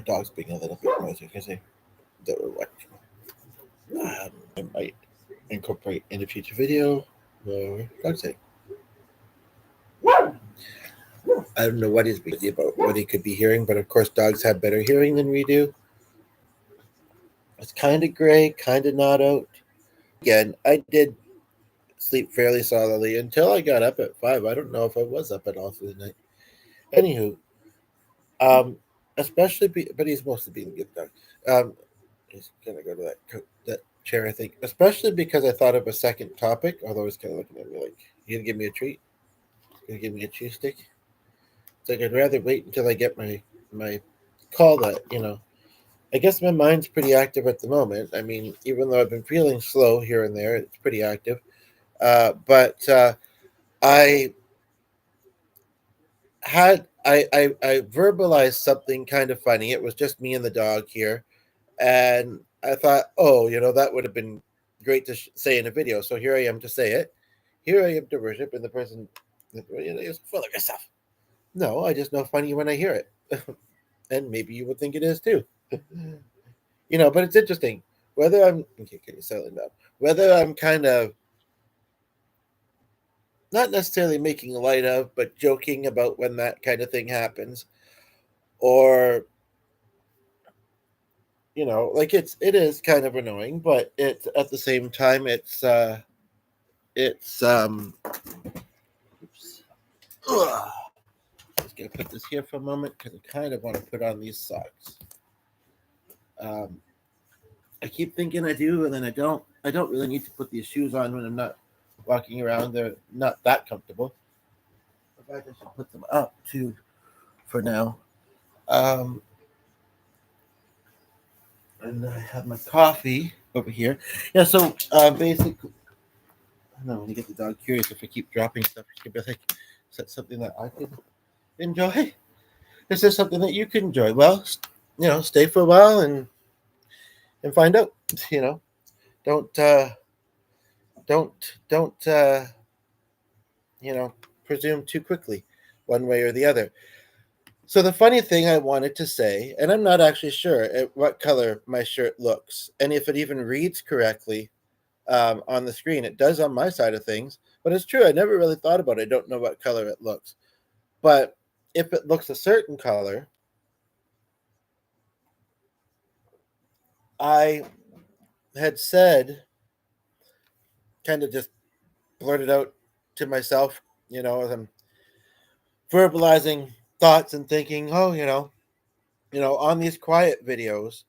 dog's being a little bit noisy because they were watching. I might incorporate in a future video more dog say. I don't know what he's busy about, what he could be hearing, but of course, dogs have better hearing than we do. It's kind of gray, kind of not out. Again, I did sleep fairly solidly until I got up at 5. I don't know if I was up at all through the night. Anywho, um, but he's mostly being a good dog. He's gonna go to that chair, I think. Especially because I thought of a second topic, although he's kind of looking at me like, "You gonna give me a treat? You gonna give me a cheese stick?" It's like I'd rather wait until I get my call that I guess my mind's pretty active at the moment. I mean, even though I've been feeling slow here and there, it's pretty active. But I I verbalized something kind of funny. It was just me and the dog here, and I thought, oh, that would have been great to say in a video. So here I am to say it. Here I am to worship, and the person is full of yourself. No, I just know funny when I hear it, and maybe you would think it is too. But it's interesting whether I'm okay. Can you settle down? Whether I'm kind of not necessarily making light of, but joking about when that kind of thing happens, or like it is kind of annoying, but it's at the same time it's oops, ugh. Just gonna put this here for a moment because I kind of want to put on these socks. Um, I keep thinking I do, and then I don't. I don't really need to put these shoes on when I'm not walking around. They're not that comfortable. In fact, I should put them up too for now. Um, and I have my coffee over here. Yeah, so basically, I don't know, when you get the dog curious, if I keep dropping stuff, she's gonna be like, is that something that I could enjoy? Is this something that you can enjoy? Well, stay for a while and find out. You know, don't don't you know presume too quickly, one way or the other. So the funny thing I wanted to say, and I'm not actually sure at what color my shirt looks, and if it even reads correctly on the screen. It does on my side of things, but it's true. I never really thought about it. I don't know what color it looks, but if it looks a certain color, I had said, kind of just blurted out to myself, as I'm verbalizing thoughts and thinking, oh, on these quiet videos.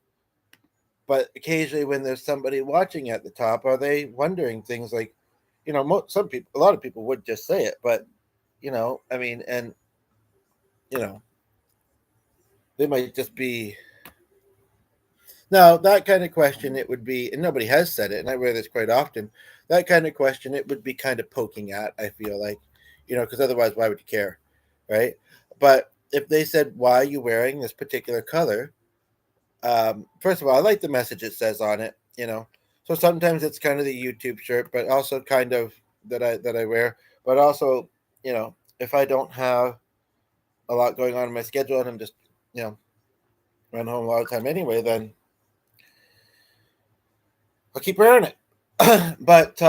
But occasionally, when there's somebody watching at the top, are they wondering things like, some people, a lot of people would just say it, but I mean, and you know, they might just be. Now, that kind of question, it would be, and nobody has said it, and I wear this quite often. That kind of question, it would be kind of poking at, I feel like, because otherwise, why would you care, right? But if they said, why are you wearing this particular color? First of all, I like the message it says on it. So sometimes it's kind of the YouTube shirt, but also kind of that I wear. But also, if I don't have a lot going on in my schedule and I'm just, run home a lot of time anyway, then I'll keep wearing it. But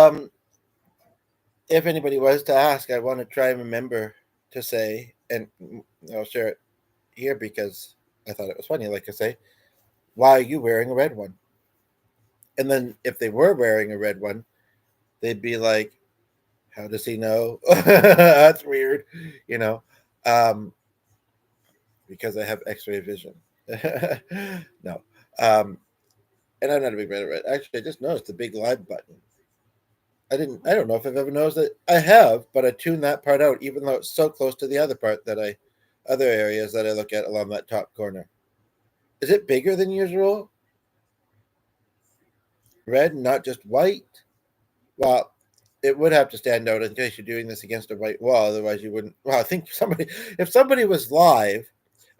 if anybody was to ask, I want to try and remember to say, and I'll share it here because I thought it was funny. Like I say, why are you wearing a red one? And then if they were wearing a red one, they'd be like, how does he know? That's weird, you know, um, because I have X-ray vision. No, um, and I'm not a big fan of red. Actually, I just noticed the big live button. I don't know if I've ever noticed it. I have, but I tuned that part out, even though it's so close to the other part other areas that I look at along that top corner. Is it bigger than usual? Red, not just white? Well, it would have to stand out in case you're doing this against a white wall. Otherwise, you wouldn't. Well, I think if somebody was live,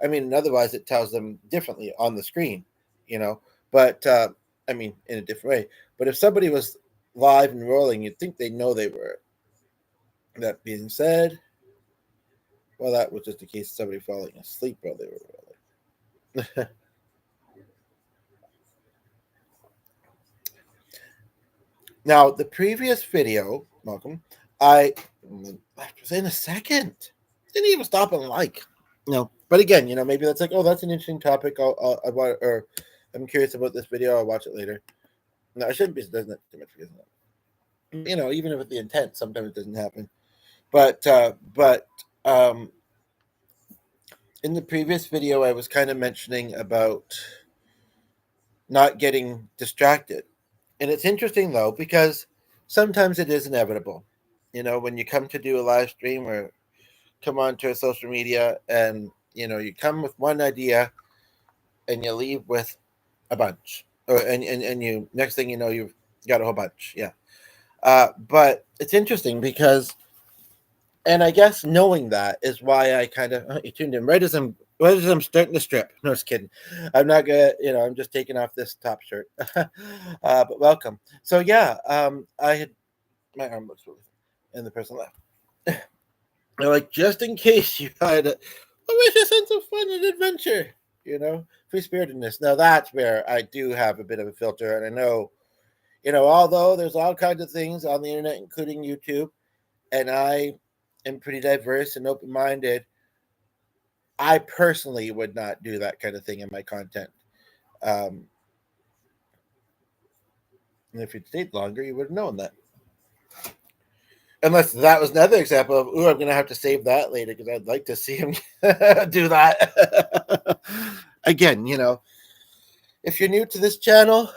I mean, otherwise it tells them differently on the screen, you know. But I mean, in a different way. But if somebody was live and rolling, you'd think they know they were. That being said, well, that was just a case of somebody falling asleep while they were rolling. Now, the previous video, Malcolm, I was in a second. Didn't even stop and like. But again, maybe that's like, oh, that's an interesting topic. I want, or I'm curious about this video. I'll watch it later. No, I shouldn't be doing that too much because, even with the intent, sometimes it doesn't happen. But in the previous video, I was kind of mentioning about not getting distracted. And it's interesting though, because sometimes it is inevitable. When you come to do a live stream or come onto a social media and, you come with one idea and you leave with a bunch. And you, next thing you know, you've got a whole bunch. Yeah. But it's interesting because, and I guess knowing that is why I kind of, you tuned in right as I'm starting to strip. No, just kidding. I'm not gonna, I'm just taking off this top shirt. But welcome. So yeah, I had, my arm looks really thin, and the person left. They're like, just in case you had a sense of fun and adventure, free spiritedness. Now that's where I do have a bit of a filter, and I know, although there's all kinds of things on the internet, including YouTube, and I am pretty diverse and open minded. I personally would not do that kind of thing in my content. Um, and if you'd stayed longer, you would have known that. Unless that was another example of, I'm going to have to save that later because I'd like to see him do that. Again, if you're new to this channel,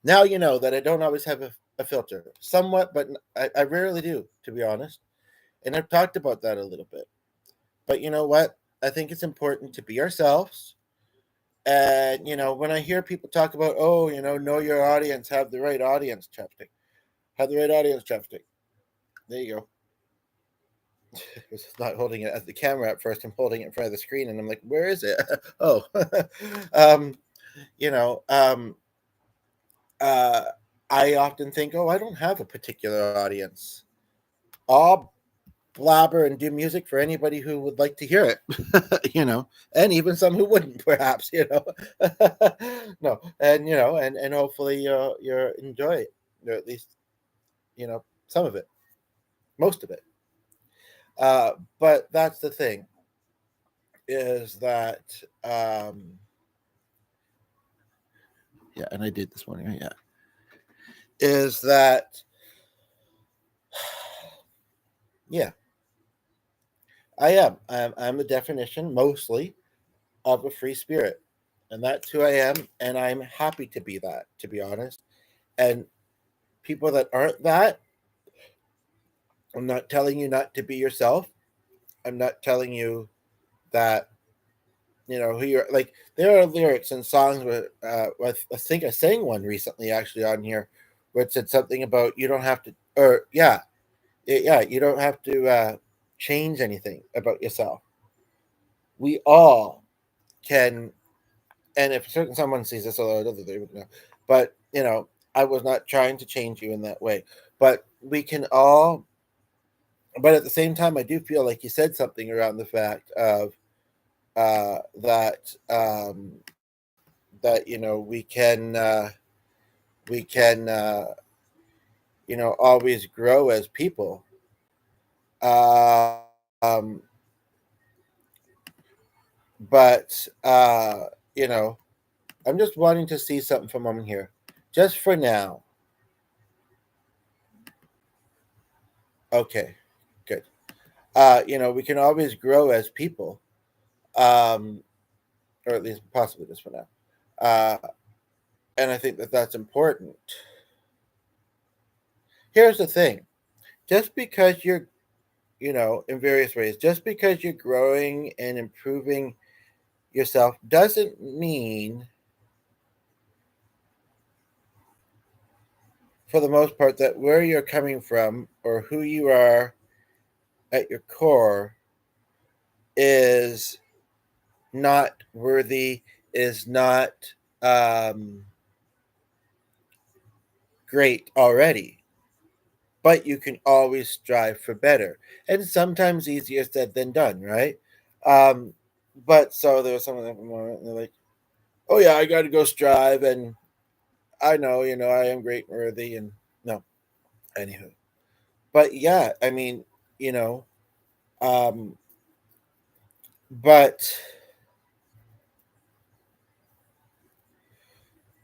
now you know that I don't always have a filter. Somewhat, but I rarely do, to be honest. And I've talked about that a little bit. But you know what? I think it's important to be ourselves. And, when I hear people talk about, oh, know your audience, have the right audience, chapstick. Have the right audience, chapstick. There you go. I was not holding it at the camera at first. I'm holding it in front of the screen, and I'm like, where is it? Oh, um, you know, um, uh, I often think, oh, I don't have a particular audience. I'll blabber and do music for anybody who would like to hear it, and even some who wouldn't, perhaps, no, and hopefully you enjoy it, or at least, some of it, most of it. But that's the thing, is that, yeah, and I did this morning, right? Yeah, is that, yeah, I am. I'm the definition, mostly, of a free spirit. And that's who I am. And I'm happy to be that, to be honest. And people that aren't that, I'm not telling you not to be yourself. I'm not telling you that, who you're like. There are lyrics and songs where I think I sang one recently actually on here where it said something about you don't have to, or yeah, you don't have to change anything about yourself. We all can, and if certain someone sees this, although I don't think they would know, but I was not trying to change you in that way. But we can all, but at the same time, I do feel like you said something around the fact of that we can always grow as people. Um, but I'm just wanting to see something from them here, just for now. Okay, good. We can always grow as people, um, or at least possibly just for now. And I think that that's important. Here's the thing: just because you're, in various ways, just because you're growing and improving yourself doesn't mean, for the most part, that where you're coming from or who you are at your core is not worthy, is not um, great already. But you can always strive for better. And sometimes easier said than done, right? Um, but so there was someone that they're like, oh yeah, I got to go strive, and I know, I am great and worthy, and no. Anywho, but yeah, I mean, you know, um, but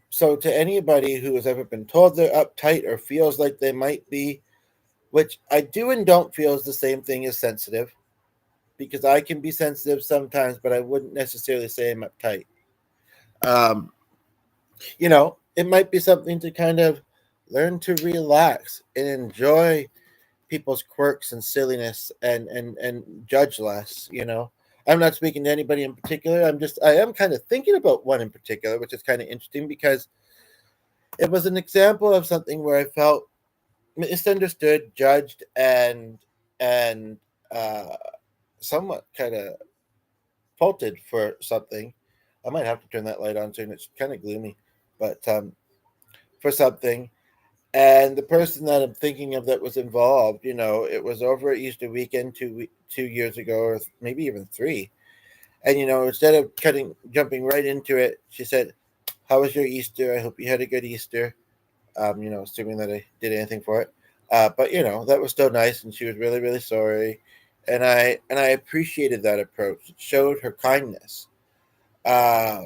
so to anybody who has ever been told they're uptight or feels like they might be, which I do and don't feel is the same thing as sensitive, because I can be sensitive sometimes, but I wouldn't necessarily say I'm uptight. Um, it might be something to kind of learn to relax and enjoy people's quirks and silliness and judge less. I'm not speaking to anybody in particular. I am kind of thinking about one in particular, which is kind of interesting because it was an example of something where I felt misunderstood, judged, and uh, somewhat kind of faulted for something. I might have to turn that light on soon. It's kind of gloomy, but for something. And the person that I'm thinking of that was involved, it was over at Easter weekend 2 years ago, or maybe even three. And instead of jumping right into it, she said, "How was your Easter? I hope you had a good Easter." Assuming that I did anything for it. But that was still nice, and she was really, really sorry, and I appreciated that approach. It showed her kindness. Uh,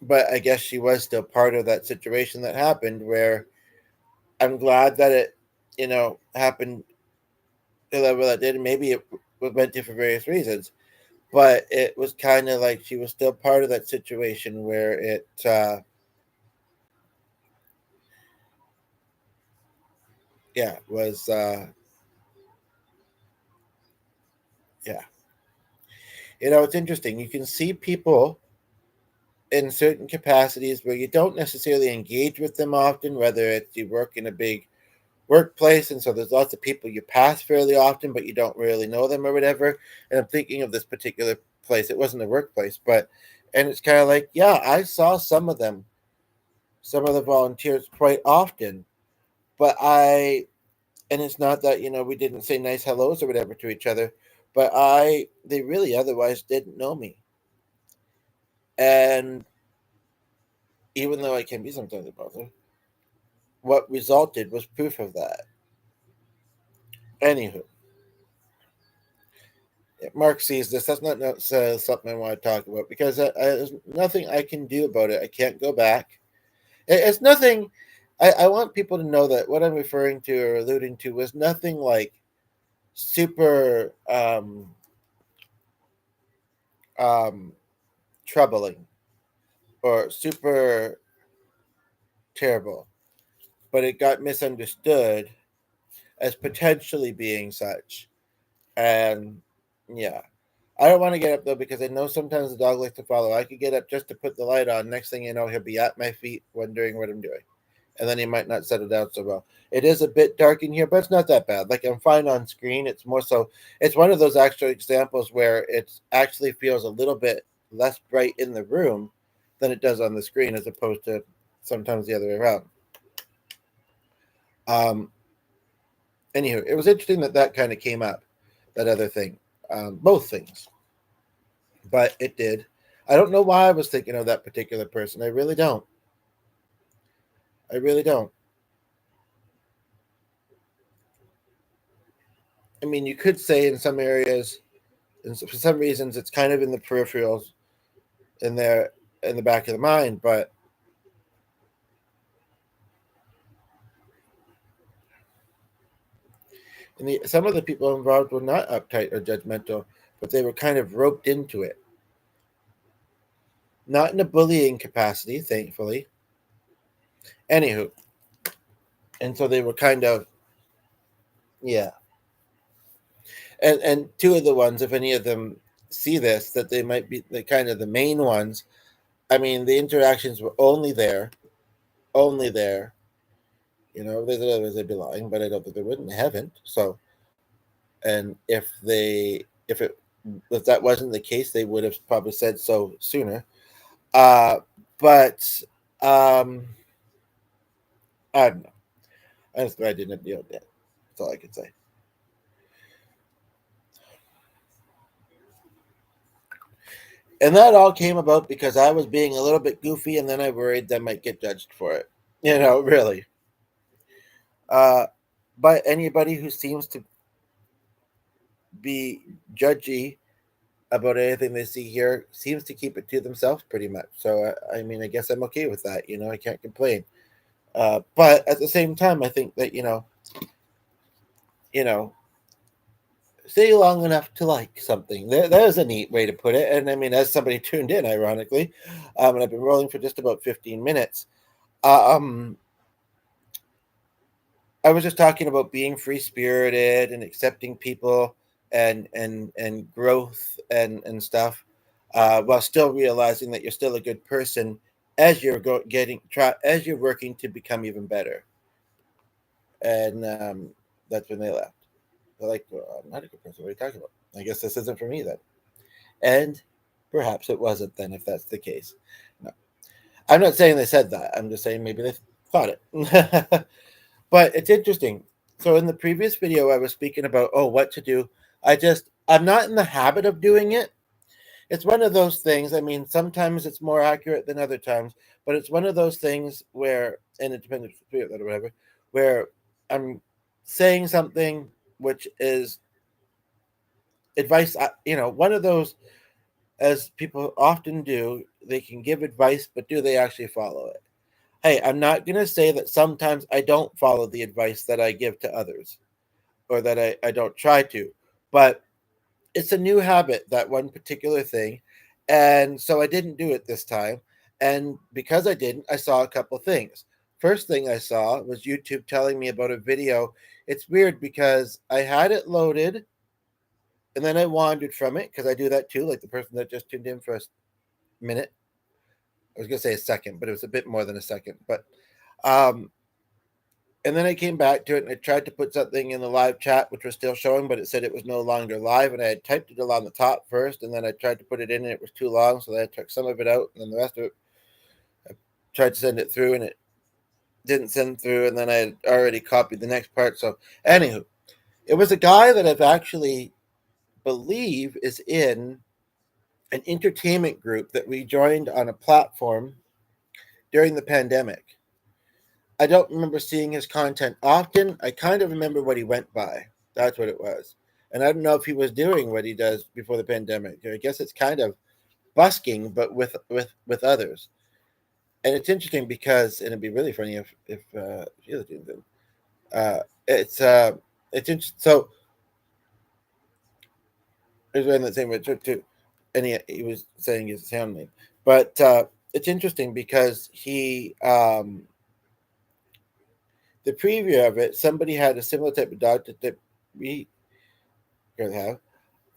but I guess she was still part of that situation that happened. Where I'm glad that it, happened the level that did. Maybe it was meant to for various reasons, but it was kind of like she was still part of that situation where it. Yeah, was yeah. It's interesting. You can see people in certain capacities where you don't necessarily engage with them often, whether it's you work in a big workplace and so there's lots of people you pass fairly often, but you don't really know them or whatever. And I'm thinking of this particular place. It wasn't a workplace, and it's kind of like, yeah, I saw some of the volunteers quite often, and it's not that, we didn't say nice hellos or whatever to each other, but they really otherwise didn't know me. And even though I can be sometimes a bother, what resulted was proof of that. Anywho, Mark sees this. That's not something I want to talk about because there's nothing I can do about it. I can't go back. It's nothing. I want people to know that what I'm referring to or alluding to was nothing like super um, troubling or super terrible, but it got misunderstood as potentially being such. And yeah, I don't want to get up though because I know sometimes the dog likes to follow. I could get up just to put the light on. Next thing you know, he'll be at my feet wondering what I'm doing. And then he might not settle down so well. It is a bit dark in here, but it's not that bad. Like I'm fine on screen. It's more so, it's one of those actual examples where it actually feels a little bit less bright in the room than it does on the screen as opposed to sometimes the other way around. Um, Anywho, it was interesting that kind of came up, that other thing, both things, but it did. I don't know why I was thinking of that particular person. I really don't. I really don't. I mean, you could say in some areas, and for some reasons, it's kind of in the peripherals, in there, in the back of the mind. But some of the people involved were not uptight or judgmental, but they were kind of roped into it. Not in a bullying capacity, thankfully. Anywho, and so they were kind of, yeah. And two of the ones, if any of them see this, that they might be the kind of the main ones. I mean, the interactions were only there. There's others they'd be lying, but I don't think they would, and they haven't. So, and if that wasn't the case, they would have probably said so sooner. Uh, but I don't know. I'm just glad I didn't deal with that. That's all I could say. And that all came about because I was being a little bit goofy, and then I worried that I might get judged for it. Really. Uh, but anybody who seems to be judgy about anything they see here seems to keep it to themselves pretty much. So I mean, I guess I'm okay with that. I can't complain. But at the same time, I think that you know, stay long enough to like something. There's a neat way to put it. And I mean, as somebody tuned in, ironically, and I've been rolling for just about 15 minutes. Um, I was just talking about being free spirited and accepting people and growth and stuff, while still realizing that you're still a good person as you're as you're working to become even better. And that's when they left. They're like, well, I'm not a good person. What are you talking about? I guess this isn't for me then. And perhaps it wasn't then, if that's the case. No, I'm not saying they said that. I'm just saying maybe they thought it. But it's interesting. So in the previous video, I was speaking about what to do. I'm not in the habit of doing it. It's one of those things. I mean, sometimes it's more accurate than other times, but it's one of those things where, and it depends if it's or whatever, where I'm saying something which is advice. One of those, as people often do, they can give advice, but do they actually follow it? Hey, I'm not going to say that sometimes I don't follow the advice that I give to others, or that I don't try to, but it's a new habit, that one particular thing. And so I didn't do it this time. And because I didn't, I saw a couple things. First thing I saw was YouTube telling me about a video. It's weird because I had it loaded and then I wandered from it, because I do that too, like the person that just tuned in for a minute. I was going to say a second, but it was a bit more than a second. But um, and then I came back to it and I tried to put something in the live chat, which was still showing, but it said it was no longer live. And I had typed it along the top first, and then I tried to put it in and it was too long. So then I took some of it out, and then the rest of it, I tried to send it through and it didn't send through. And then I had already copied the next part. So, anywho, it was a guy that I've actually believe is in an entertainment group that we joined on a platform during the pandemic. I don't remember seeing his content often. I kind of remember what he went by. That's what it was. And I don't know if he was doing what he does before the pandemic. I guess it's kind of busking, but with others. And it's interesting because, and it'd be really funny if she was doing them. Uh, it's interesting. So he's wearing that same shirt too, and he was saying his sound name, but it's interesting because the preview of it, somebody had a similar type of dog that we have,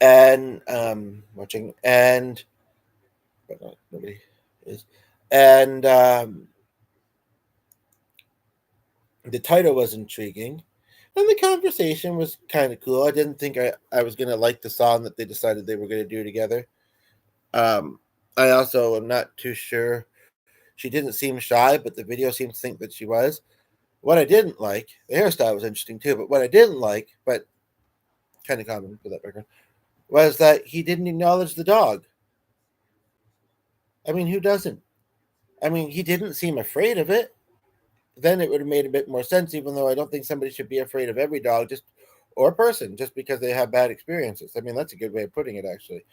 and watching, and but not nobody is, and the title was intriguing, and the conversation was kind of cool. I didn't think I was gonna like the song that they decided they were gonna do together. I also am not too sure. She didn't seem shy, but the video seemed to think that she was. What I didn't like, the hairstyle was interesting too, but what I didn't like, but kind of common for that background, was that he didn't acknowledge the dog. I mean, who doesn't? I mean, he didn't seem afraid of it. Then it would have made a bit more sense, even though I don't think somebody should be afraid of every dog, just or person, just because they have bad experiences. I mean, that's a good way of putting it, actually.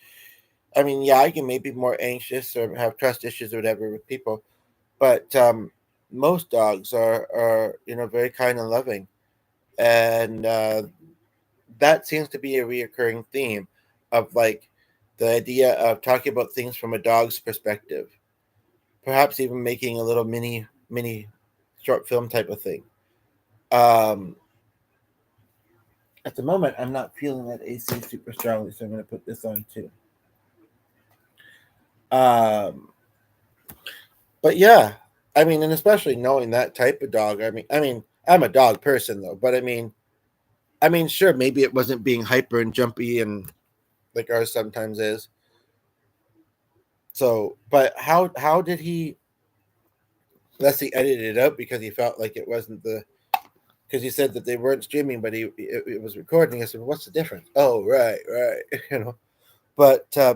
I mean, yeah, I can maybe be more anxious or have trust issues or whatever with people, but most dogs are very kind and loving, and that seems to be a reoccurring theme of like the idea of talking about things from a dog's perspective, perhaps even making a little mini short film type of thing. Um, at the moment, I'm not feeling that AC super strongly, so I'm going to put this on too. Um, but yeah, I mean, and especially knowing that type of dog. I mean, I'm a dog person though, but I mean, sure, maybe it wasn't being hyper and jumpy and like ours sometimes is. So, but how did he? Unless he edited it out because he felt like it wasn't the. Because he said that they weren't streaming, but it was recording. I said, "What's the difference?" Oh, right, But I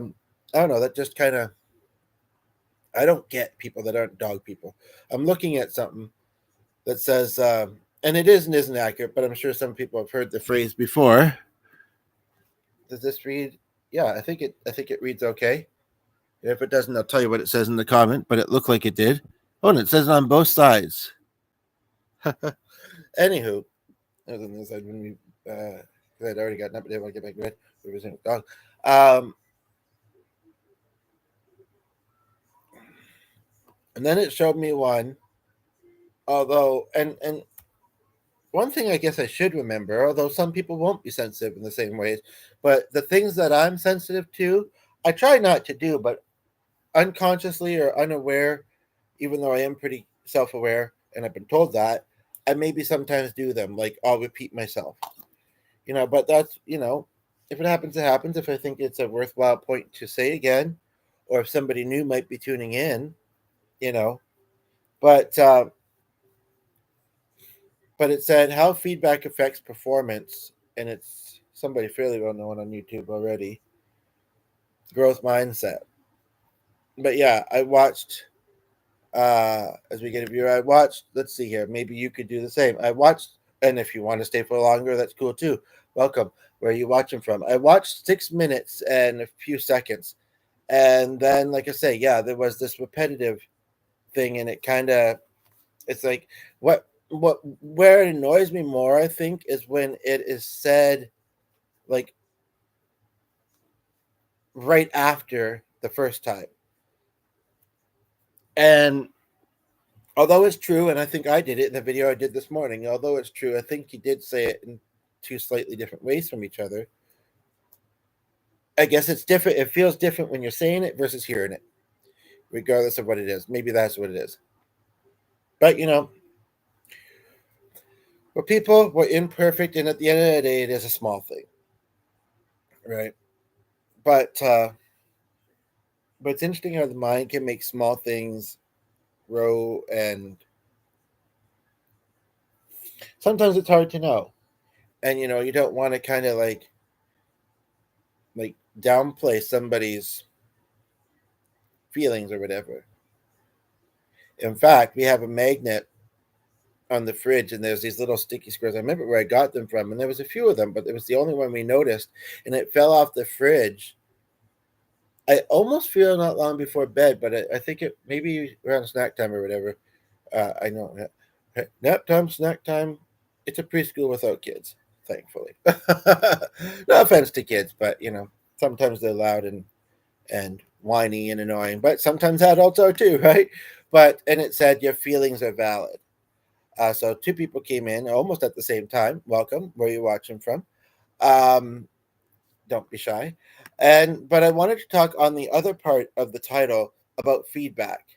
don't know. That just kind of. I don't get people that aren't dog people. I'm looking at something that says and it is and isn't accurate, but I'm sure some people have heard the phrase before. Does this read? Yeah, I think it reads okay. If it doesn't, I'll tell you what it says in the comment, but it looked like it did. Oh, and it says it on both sides. Anywho, other than this, I'd been, I'd already gotten up, but I didn't want to get back to bed. We was in a dog. And then it showed me one, although, and one thing I guess I should remember, although some people won't be sensitive in the same ways, but the things that I'm sensitive to, I try not to do, but unconsciously or unaware, even though I am pretty self aware and I've been told that, I maybe sometimes do them. Like I'll repeat myself, but that's, if it happens, it happens. If I think it's a worthwhile point to say again, or if somebody new might be tuning in, you know, but, but it said how feedback affects performance, and it's somebody fairly well known on YouTube already. Growth mindset. But yeah, I watched as we get a view. I watched. Let's see here. Maybe you could do the same. I watched, and if you want to stay for longer, that's cool too. Welcome. Where are you watching from? I watched 6 minutes and a few seconds, and then, like I say, yeah, there was this repetitive thing, and it kind of, it's like where it annoys me more, I think, is when it is said like right after the first time. And although it's true, and I think I did it in the video I did this morning, although it's true, I think he did say it in two slightly different ways from each other. I guess it's different. It feels different when you're saying it versus hearing it, regardless of what it is. Maybe that's what it is. But, we're people, we're imperfect, and at the end of the day, it is a small thing, right? But it's interesting how the mind can make small things grow, and sometimes it's hard to know. And you don't want to kind of like downplay somebody's feelings or whatever. In fact, we have a magnet on the fridge, and there's these little sticky squares. I remember where I got them from, and there was a few of them, but it was the only one we noticed, and it fell off the fridge. I almost feel not long before bed, but I think it maybe around snack time or whatever. I know nap time, snack time. It's a preschool without kids, thankfully. No offense to kids, but sometimes they're loud and whiny and annoying, but sometimes adults are too, right? And it said your feelings are valid. So two people came in almost at the same time. Welcome. Where are you watching from? Um, don't be shy. But I wanted to talk on the other part of the title about feedback.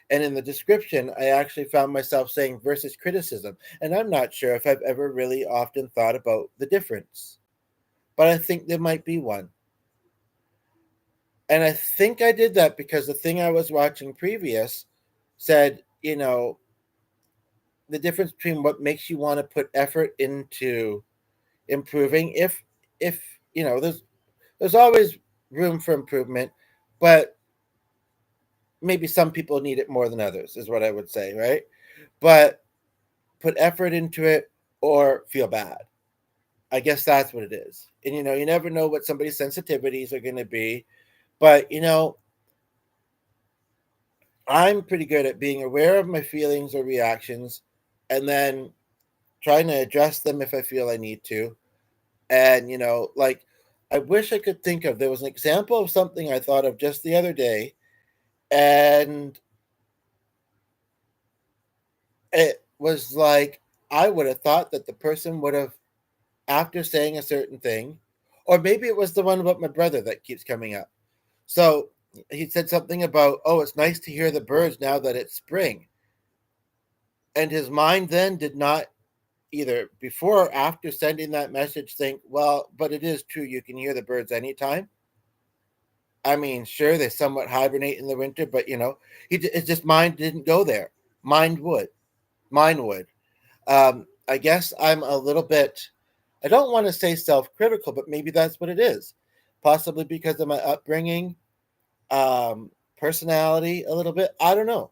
And in the description, I actually found myself saying versus criticism. And I'm not sure if I've ever really often thought about the difference, but I think there might be one. And I think I did that because the thing I was watching previous said, the difference between what makes you want to put effort into improving. If there's always room for improvement, but maybe some people need it more than others, is what I would say, right? But put effort into it or feel bad. I guess that's what it is. And you never know what somebody's sensitivities are going to be, but I'm pretty good at being aware of my feelings or reactions, and then trying to address them if I feel I need to. And like, I wish I could think of, there was an example of something I thought of just the other day, and it was like I would have thought that the person would have, after saying a certain thing, or maybe it was the one about my brother that keeps coming up. So he said something about, oh, it's nice to hear the birds now that it's spring. And his mind then did not, either before or after sending that message, think, well, but it is true, you can hear the birds anytime. I mean, sure, they somewhat hibernate in the winter, but it's just mind didn't go there. Mind would. Mine would. I guess I'm a little bit, I don't want to say self-critical, but maybe that's what it is. Possibly because of my upbringing, personality a little bit. I don't know.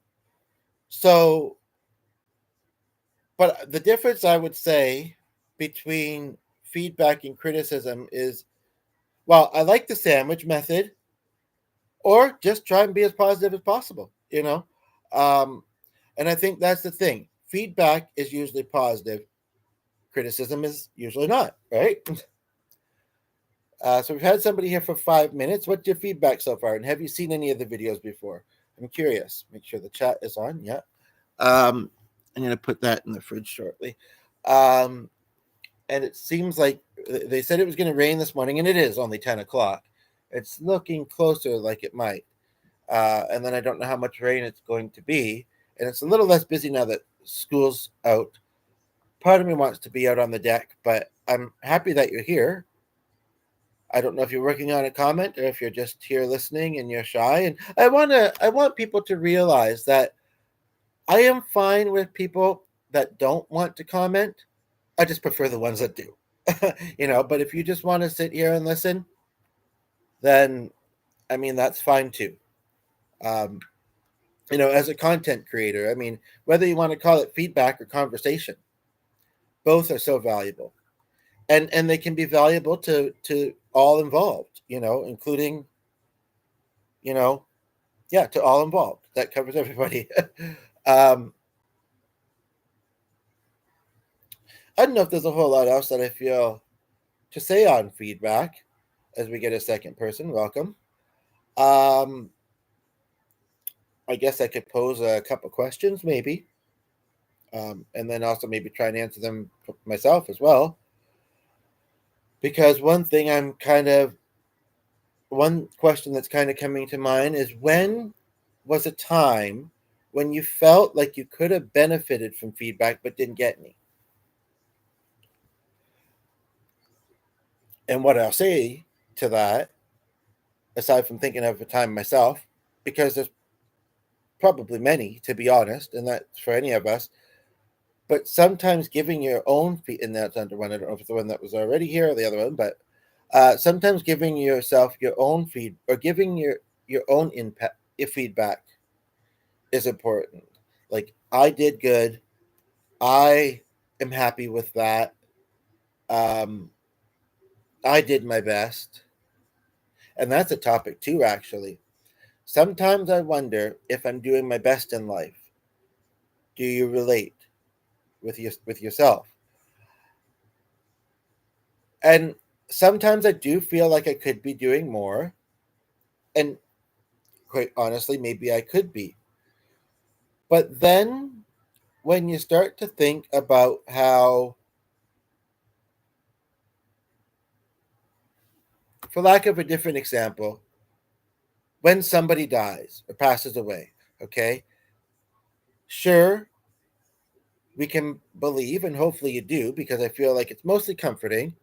So But the difference I would say between feedback and criticism is, well, I like the sandwich method, or just try and be as positive as possible, Um, and I think that's the thing. Feedback is usually positive, criticism is usually not, right? So we've had somebody here for 5 minutes. What's your feedback so far? And have you seen any of the videos before? I'm curious. Make sure the chat is on. Yeah. I'm going to put that in the fridge shortly. Um, and it seems like they said it was going to rain this morning, and it is only 10 o'clock. It's looking closer like it might. And then I don't know how much rain it's going to be. And it's a little less busy now that school's out. Part of me wants to be out on the deck, but I'm happy that you're here. I don't know if you're working on a comment or if you're just here listening and you're shy. And I want people to realize that I am fine with people that don't want to comment. I just prefer the ones that do. But if you just want to sit here and listen, then I mean that's fine too. Um, as a content creator, I mean, whether you want to call it feedback or conversation, both are so valuable. And they can be valuable to all involved, including, you know, yeah, to all involved. That covers everybody. um, I don't know if there's a whole lot else that I feel to say on feedback as we get a second person. Welcome. Um, I guess I could pose a couple questions, maybe, and then also maybe try and answer them myself as well. Because one question that's kind of coming to mind is, when was a time when you felt like you could have benefited from feedback but didn't get any? And what I'll say to that, aside from thinking of a time myself, because there's probably many, to be honest, and that's for any of us, but sometimes giving your own feed, and that's under one, I don't know if it's the one that was already here or the other one, but sometimes giving yourself your own feed, or giving your own impact, feedback is important. Like, I did good. I am happy with that. Um, I did my best. And that's a topic too, actually. Sometimes I wonder if I'm doing my best in life. Do you relate with yourself? And sometimes I do feel like I could be doing more. And quite honestly, maybe I could be. But then when you start to think about how, for lack of a different example, when somebody dies or passes away, okay, sure, we can believe, and hopefully you do, because I feel like it's mostly comforting,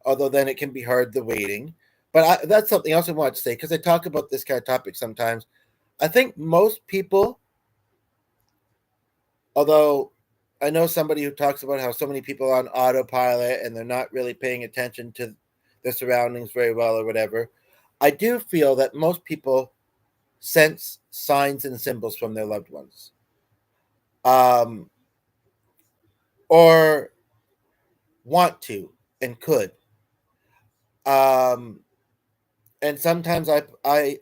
although then it can be hard, the waiting. But that's something else I wanted to say, because I talk about this kind of topic sometimes. I think most people, although I know somebody who talks about how so many people are on autopilot and they're not really paying attention to their surroundings very well or whatever, I do feel that most people sense signs and symbols from their loved ones. Um, or want to and could. Um, and sometimes I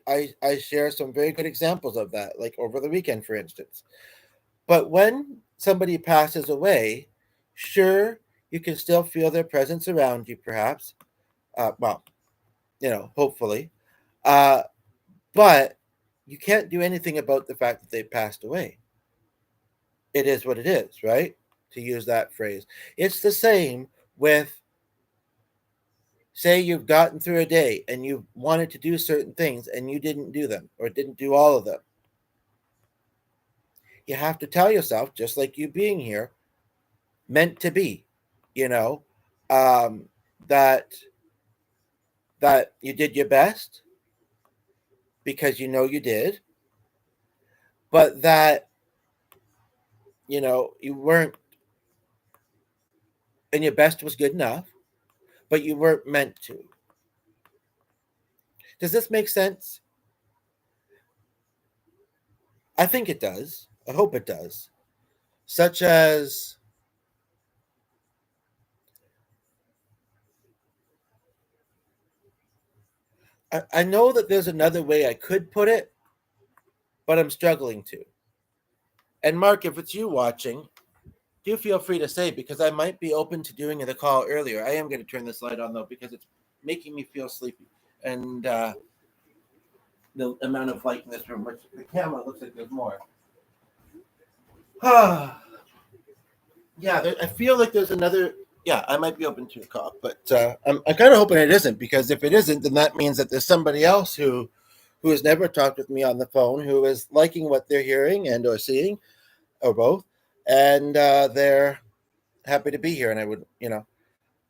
share some very good examples of that, like over the weekend, for instance. But when somebody passes away, sure, you can still feel their presence around you, perhaps. Well, hopefully. Uh, but you can't do anything about the fact that they passed away. It is what it is, right? To use that phrase. It's the same with, say, you've gotten through a day and you wanted to do certain things and you didn't do them, or didn't do all of them. You have to tell yourself, just like you being here, meant to be, you know, um, that you did your best, because you did, but that you weren't, and your best was good enough, but you weren't meant to. Does this make sense? I think it does. I hope it does. Such as, I know that there's another way I could put it, but I'm struggling to. And Mark, if it's you watching, do feel free to say, because I might be open to doing the call earlier. I am going to turn this light on though, because it's making me feel sleepy. And the amount of light in this room, which the camera looks like there's more. Yeah, I feel like there's another. Yeah, I might be open to a call, but I'm kind of hoping it isn't, because if it isn't, then that means that there's somebody else who has never talked with me on the phone, who is liking what they're hearing and or seeing, or both, and they're happy to be here. And I would,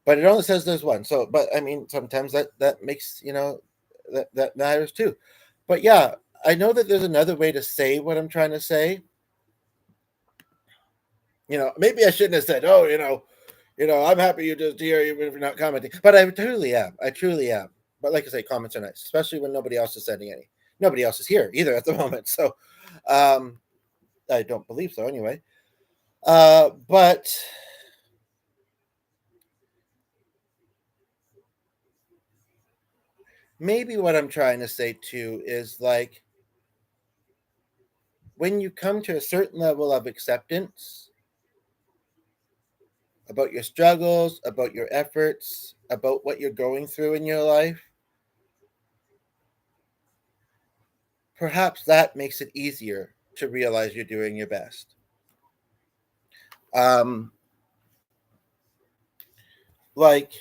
but it only says there's one. So, but I mean, sometimes that makes that matters too. But yeah, I know that there's another way to say what I'm trying to say. Maybe I shouldn't have said, oh, I'm happy you're just here, even if you're not commenting. But I truly am. I truly am. But like I say, comments are nice, especially when nobody else is sending any. Nobody else is here either at the moment. So um, I don't believe so anyway. But maybe what I'm trying to say too is, like, when you come to a certain level of acceptance about your struggles, about your efforts, about what you're going through in your life, perhaps that makes it easier to realize you're doing your best. Um, like,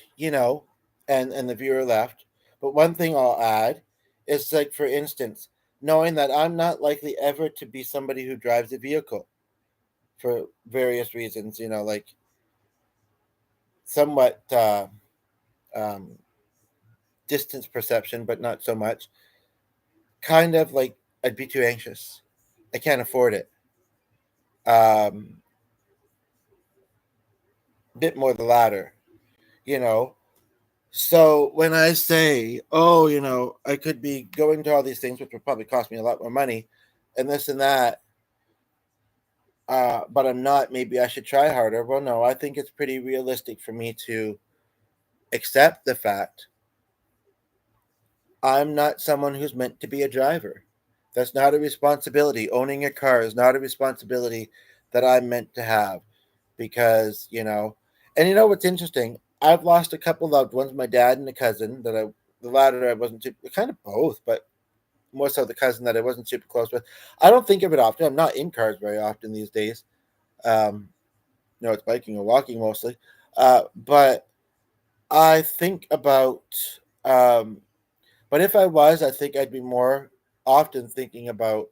and the viewer left. But one thing I'll add is, like, for instance, knowing that I'm not likely ever to be somebody who drives a vehicle for various reasons, like somewhat um, distance perception, but not so much. Kind of like I'd be too anxious. I can't afford it. Um, bit more the latter, you know. So when I say, oh, I could be going to all these things, which would probably cost me a lot more money, and this and that, but I'm not. Maybe I should try harder. Well, no, I think it's pretty realistic for me to accept the fact I'm not someone who's meant to be a driver. That's not a responsibility. Owning a car is not a responsibility that I'm meant to have, because, and what's interesting? I've lost a couple loved ones, my dad and a cousin the latter I wasn't too, kind of both, but more so the cousin that I wasn't super close with. I don't think of it often. I'm not in cars very often these days. Um, it's biking or walking mostly. But I think about, um, but if I was, I think I'd be more often thinking about,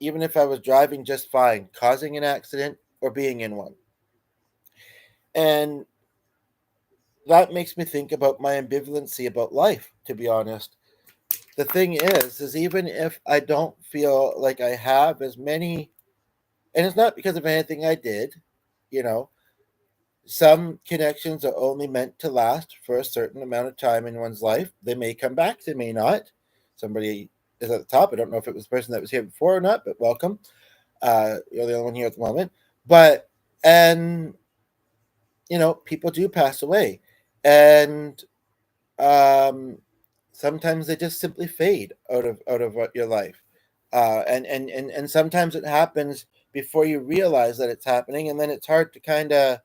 even if I was driving just fine, causing an accident or being in one. And that makes me think about my ambivalency about life, to be honest. The thing is even if I don't feel like I have as many, and it's not because of anything I did, you know, some connections are only meant to last for a certain amount of time in one's life. They may come back, they may not. Somebody is at the top. I don't know if it was the person that was here before or not, but welcome. You're the only one here at the moment. But, and, people do pass away. And um, sometimes they just simply fade out of your life. And sometimes it happens before you realize that it's happening, and then it's hard to kind of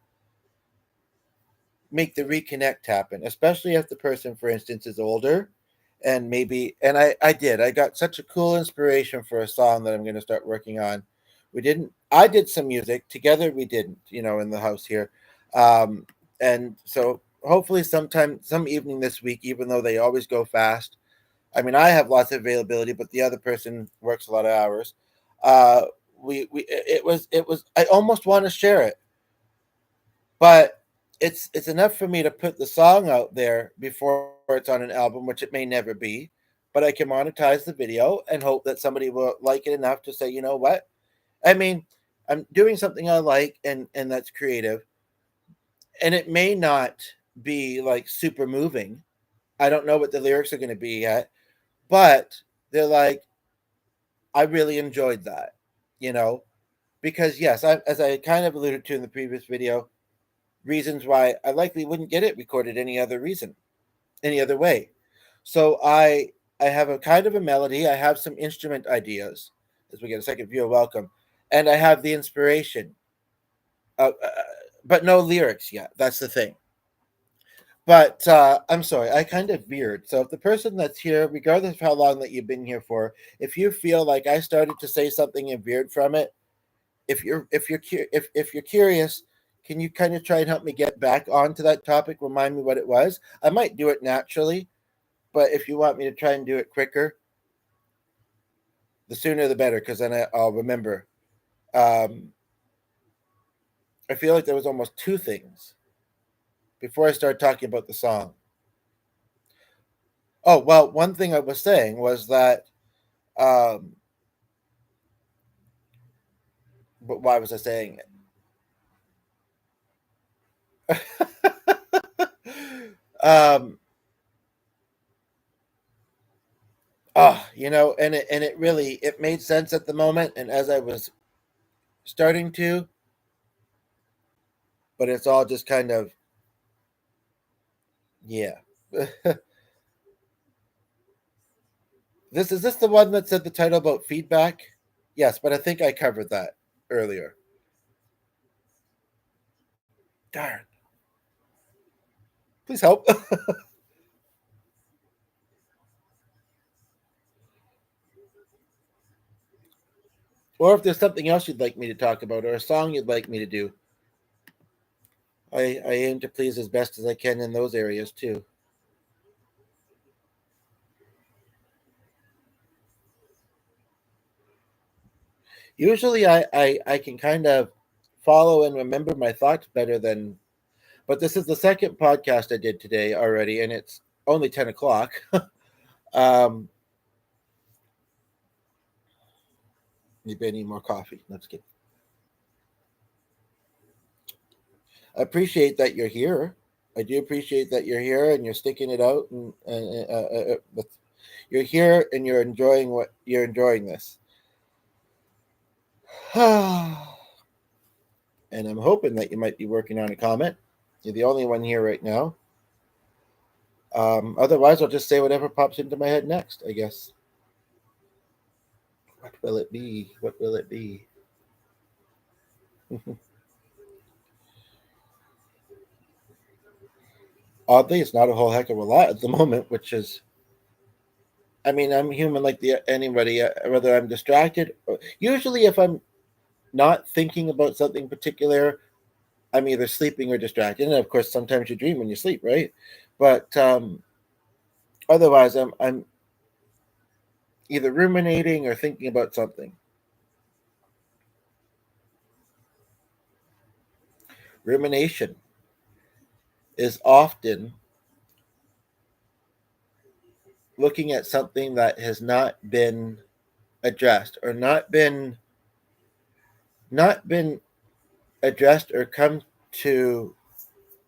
make the reconnect happen, especially if the person, for instance, is older. And maybe, and I got such a cool inspiration for a song that I'm going to start working on. I did some music together. We didn't, in the house here. Um, and so hopefully some evening this week, even though they always go fast. I mean, I have lots of availability, but the other person works a lot of hours. Uh, it was, I almost want to share it, but it's enough for me to put the song out there before it's on an album, which it may never be. But I can monetize the video and hope that somebody will like it enough to say, you know what? I mean, I'm doing something I like, and that's creative, and it may not be like super moving. I don't know what the lyrics are going to be yet, but they're like, I really enjoyed that, you know, because yes, as I kind of alluded to in the previous video, reasons why I likely wouldn't get it recorded any other way. So I have a kind of a melody. I have some instrument ideas as we get a second view of welcome, and I have the inspiration, but no lyrics yet. That's the thing. But I'm sorry, I kind of veered. So if the person that's here, regardless of how long that you've been here for, if you feel like I started to say something and veered from it, if you're curious, can you kind of try and help me get back onto that topic? Remind me what it was. I might do it naturally, but if you want me to try and do it quicker, the sooner the better, because then I'll remember. Um, I feel like there was almost two things before I started talking about the song. Oh well, one thing I was saying was that. Um, but why was I saying it? um, and it really it made sense at the moment, and as I was starting to, but it's all just kind of yeah. This the one that said the title about feedback? Yes, but I think I covered that earlier. Darn. Please help. Or if there's something else you'd like me to talk about, or a song you'd like me to do, I aim to please as best as I can in those areas too. Usually, I can kind of follow and remember my thoughts better than. But this is the second podcast I did today already, and it's only 10 o'clock. um, maybe I need more coffee. Let's get. I appreciate that you're here. I do appreciate that you're here and you're sticking it out, and you're here and you're enjoying what you're enjoying this. And I'm hoping that you might be working on a comment. You're the only one here right now. Otherwise, I'll just say whatever pops into my head next, I guess. What will it be? What will it be? Oddly, it's not a whole heck of a lot at the moment, which is, I mean, I'm human like anybody, whether I'm distracted. Usually, if I'm not thinking about something particular, I'm either sleeping or distracted. And of course, sometimes you dream when you sleep, right? But otherwise, I'm either ruminating or thinking about something. Rumination is often looking at something that has not been addressed or not been addressed or come to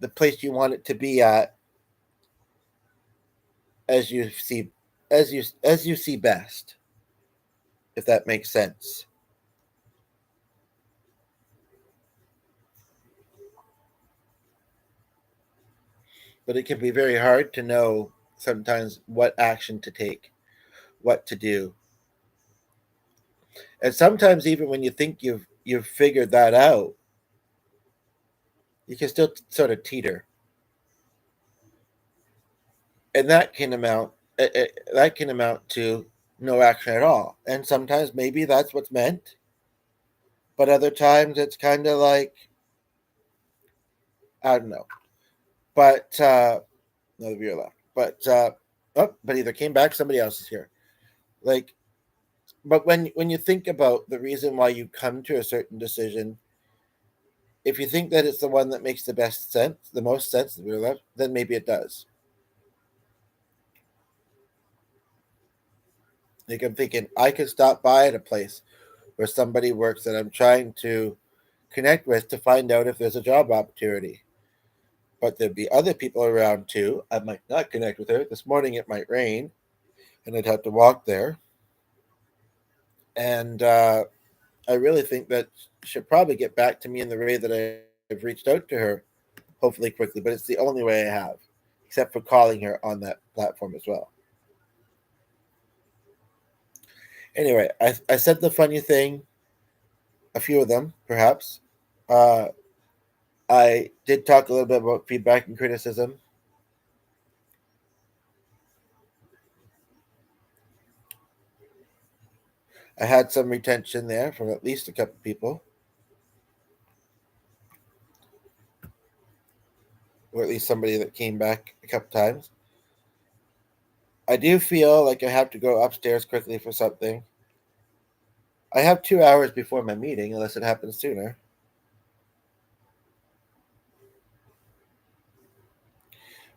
the place you want it to be at as you see as you see best, if that makes sense. But it can be very hard to know sometimes what action to take, what to do. And sometimes even when you think you've figured that out, you can still sort of teeter. And that can amount to no action at all. And sometimes maybe that's what's meant, but other times it's kind of like I don't know. But another viewer left. But either came back, somebody else is here. Like, but when you think about the reason why you come to a certain decision, if you think that it's the one that makes the best sense, the most sense, the viewer left, then maybe it does. Like I'm thinking, I could stop by at a place where somebody works that I'm trying to connect with to find out if there's a job opportunity. But there'd be other people around too. I might not connect with her. This morning it might rain, and I'd have to walk there. And I really think that she'll probably get back to me in the way that I've reached out to her, hopefully quickly. But it's the only way I have, except for calling her on that platform as well. Anyway, I said the funny thing, a few of them, perhaps. Uh, I did talk a little bit about feedback and criticism. I had some retention there from at least a couple people, or at least somebody that came back a couple times. I do feel like I have to go upstairs quickly for something. I have 2 hours before my meeting, unless it happens sooner.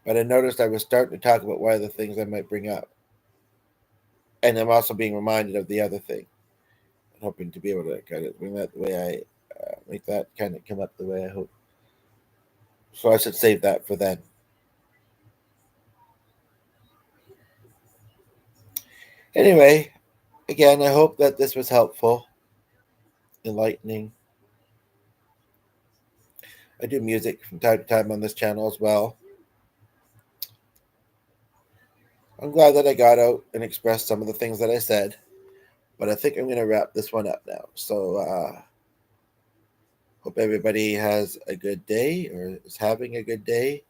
But I noticed I was starting to talk about one of the things I might bring up. And I'm also being reminded of the other thing. I'm hoping to be able to kind of bring that the way I make that kind of come up the way I hope. So I should save that for then. Anyway, again, I hope that this was helpful, enlightening. I do music from time to time on this channel as well. I'm glad that I got out and expressed some of the things that I said, but I think I'm going to wrap this one up now. So, hope everybody has a good day or is having a good day,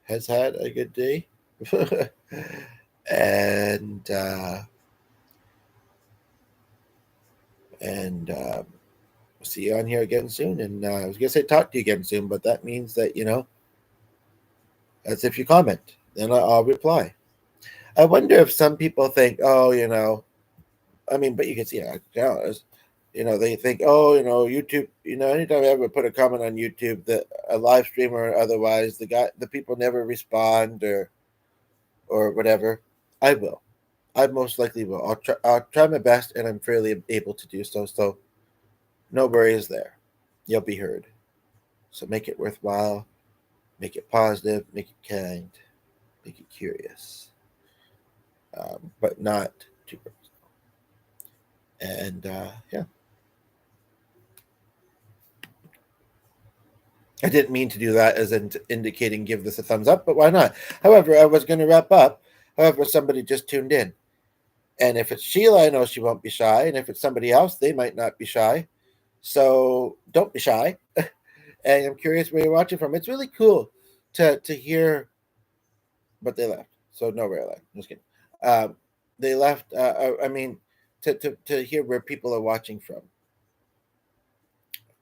has had a good day. and and see you on here again soon. And I was gonna say talk to you again soon, but that means that as if you comment, then I'll reply. I wonder if some people think, oh, I mean, but you can see they think, oh, YouTube. Anytime I ever put a comment on YouTube, that a live stream or otherwise, the people never respond or whatever. I will. I most likely will. I'll try my best, and I'm fairly able to do so. So no worries there. You'll be heard. So make it worthwhile, make it positive, make it kind, make it curious, but not too personal. And yeah, I didn't mean to do that as indicating give this a thumbs up, but why not? However, I was going to wrap up. However, somebody just tuned in. And if it's Sheila, I know she won't be shy. And if it's somebody else, they might not be shy. So don't be shy. And I'm curious where you're watching from. It's really cool to hear, but they left. So no, where I left. Just kidding. They left. I mean, to hear where people are watching from.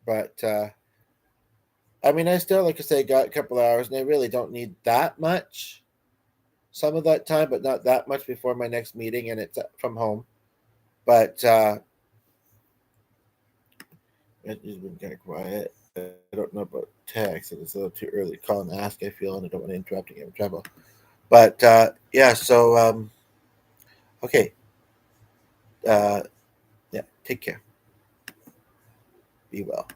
But I mean, I still, like I say, got a couple hours, and I really don't need that much. Some of that time, but not that much before my next meeting, and it's from home. But it's been kind of quiet. I don't know about text. It's a little too early to call and ask, I feel, and I don't want to interrupt and get in trouble. But yeah, so okay. Yeah, take care. Be well.